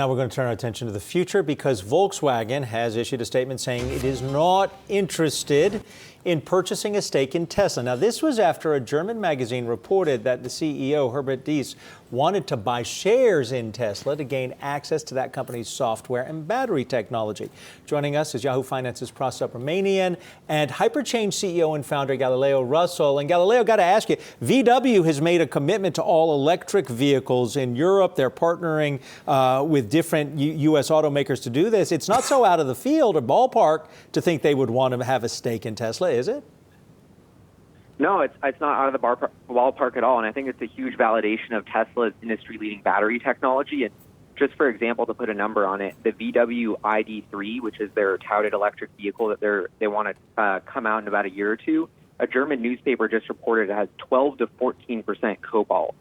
Now we're going to turn our attention to the future because Volkswagen has issued a statement saying it is not interested in purchasing a stake in Tesla. Now, this was after a German magazine reported that the CEO, Herbert Diess, wanted to buy shares in Tesla to gain access to that company's software and battery technology. Joining us is Yahoo Finance's Pras Subramanian and HyperChange CEO and founder Galileo Russell. And Galileo, got to ask you, VW has made a commitment to all electric vehicles in Europe. They're partnering with different U.S. automakers to do this. It's not so out of the field or ballpark to think they would want to have a stake in Tesla, is it? No, it's not out of the ballpark at all, and I think it's a huge validation of Tesla's industry-leading battery technology. And just for example, to put a number on it, the VW ID.3, which is their touted electric vehicle that they want to come out in about a year or two, a German newspaper just reported it has 12 to 14% cobalt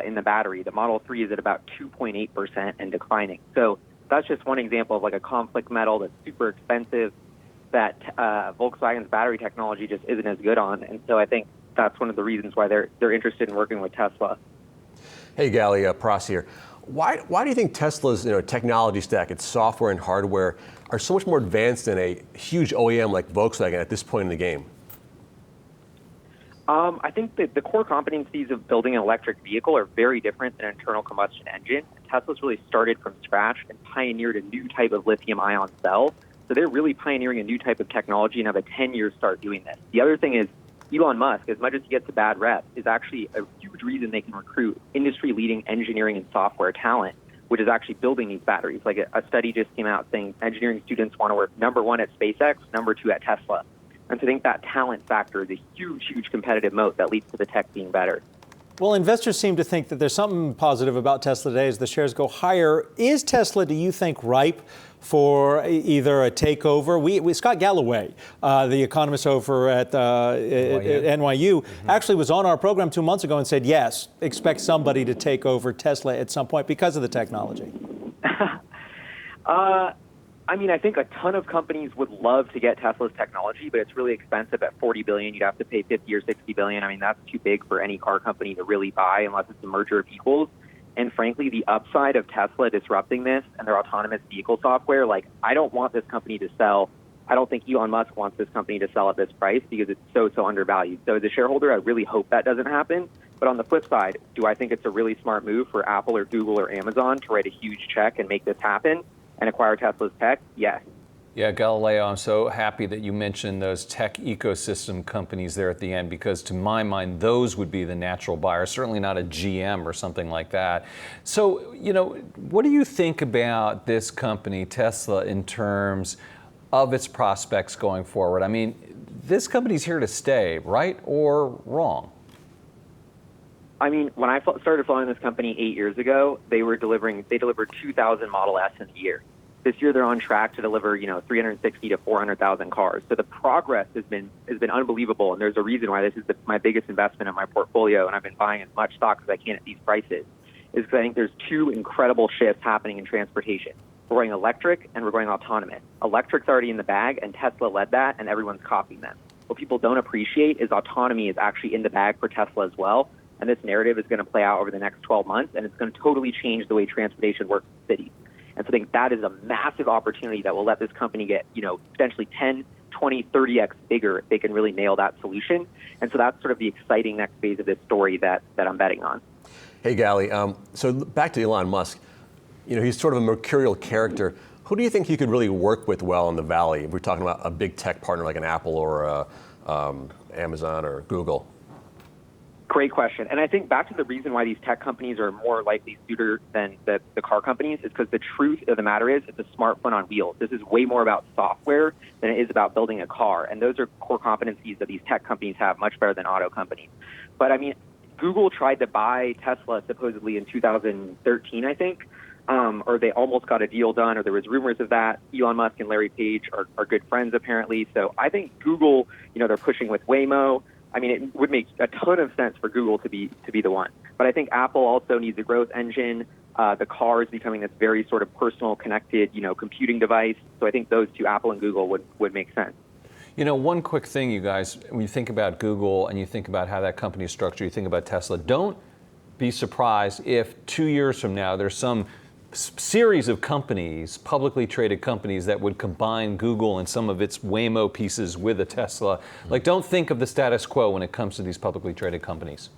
in the battery. The Model 3 is at about 2.8% and declining. So that's just one example of like a conflict metal that's super expensive that Volkswagen's battery technology just isn't as good on. And so I think that's one of the reasons why they're interested in working with Tesla. Hey, Gali, Pras here. Why do you think Tesla's technology stack, its software and hardware, are so much more advanced than a huge OEM like Volkswagen at this point in the game? I think that the core competencies of building an electric vehicle are very different than an internal combustion engine. Tesla's really started from scratch and pioneered a new type of lithium-ion cell. So they're really pioneering a new type of technology and have a 10-year start doing this. The other thing is Elon Musk, as much as he gets a bad rep, is actually a huge reason they can recruit industry-leading engineering and software talent, which is actually building these batteries. Like a study just came out saying engineering students want to work #1 at SpaceX, #2 at Tesla. And so I think that talent factor is a huge, huge competitive moat that leads to the tech being better. Well, investors seem to think that there's something positive about Tesla today as the shares go higher. Is Tesla, do you think, ripe for either a takeover? Scott Galloway, the economist over at NYU, actually was on our program 2 months ago and said, yes, expect somebody to take over Tesla at some point because of the technology. I mean, I think a ton of companies would love to get Tesla's technology, but it's really expensive at $40 billion. You'd have to pay $50 or $60 billion. I mean, that's too big for any car company to really buy unless it's a merger of equals. And frankly, the upside of Tesla disrupting this and their autonomous vehicle software, like, I don't want this company to sell. I don't think Elon Musk wants this company to sell at this price because it's so undervalued. So as a shareholder, I really hope that doesn't happen. But on the flip side, do I think it's a really smart move for Apple or Google or Amazon to write a huge check and make this happen and acquire Tesla's tech? Yes. Yeah, Galileo, I'm so happy that you mentioned those tech ecosystem companies there at the end, because to my mind, those would be the natural buyers, certainly not a GM or something like that. So, what do you think about this company, Tesla, in terms of its prospects going forward? I mean, this company's here to stay, right or wrong? I mean, when I started following this company 8 years ago, they delivered 2,000 Model S in a year. This year, they're on track to deliver, 360 to 400,000 cars. So the progress has been unbelievable, and there's a reason why this is my biggest investment in my portfolio, and I've been buying as much stock as I can at these prices. Is because I think there's two incredible shifts happening in transportation. We're going electric and we're going autonomous. Electric's already in the bag, and Tesla led that, and everyone's copying them. What people don't appreciate is autonomy is actually in the bag for Tesla as well, and this narrative is going to play out over the next 12 months, and it's going to totally change the way transportation works in cities. And so I think that is a massive opportunity that will let this company get, potentially 10, 20, 30x bigger if they can really nail that solution. And so that's sort of the exciting next phase of this story that I'm betting on. Hey, Gali, so back to Elon Musk. He's sort of a mercurial character. Who do you think he could really work with well in the Valley? If we're talking about a big tech partner like an Apple or Amazon or Google. Great question. And I think back to the reason why these tech companies are more likely suited than the car companies is because the truth of the matter is it's a smartphone on wheels. This is way more about software than it is about building a car. And those are core competencies that these tech companies have much better than auto companies. But I mean, Google tried to buy Tesla supposedly in 2013, I think, or they almost got a deal done, or there was rumors of that. Elon Musk and Larry Page are good friends, apparently. So I think Google, they're pushing with Waymo. I mean, it would make a ton of sense for Google to be the one. But I think Apple also needs a growth engine. The car is becoming this very sort of personal, connected, computing device. So I think those two, Apple and Google, would make sense. One quick thing, you guys, when you think about Google and you think about how that company is structured, you think about Tesla, don't be surprised if 2 years from now there's some series of companies, publicly traded companies that would combine Google and some of its Waymo pieces with a Tesla. Like, don't think of the status quo when it comes to these publicly traded companies.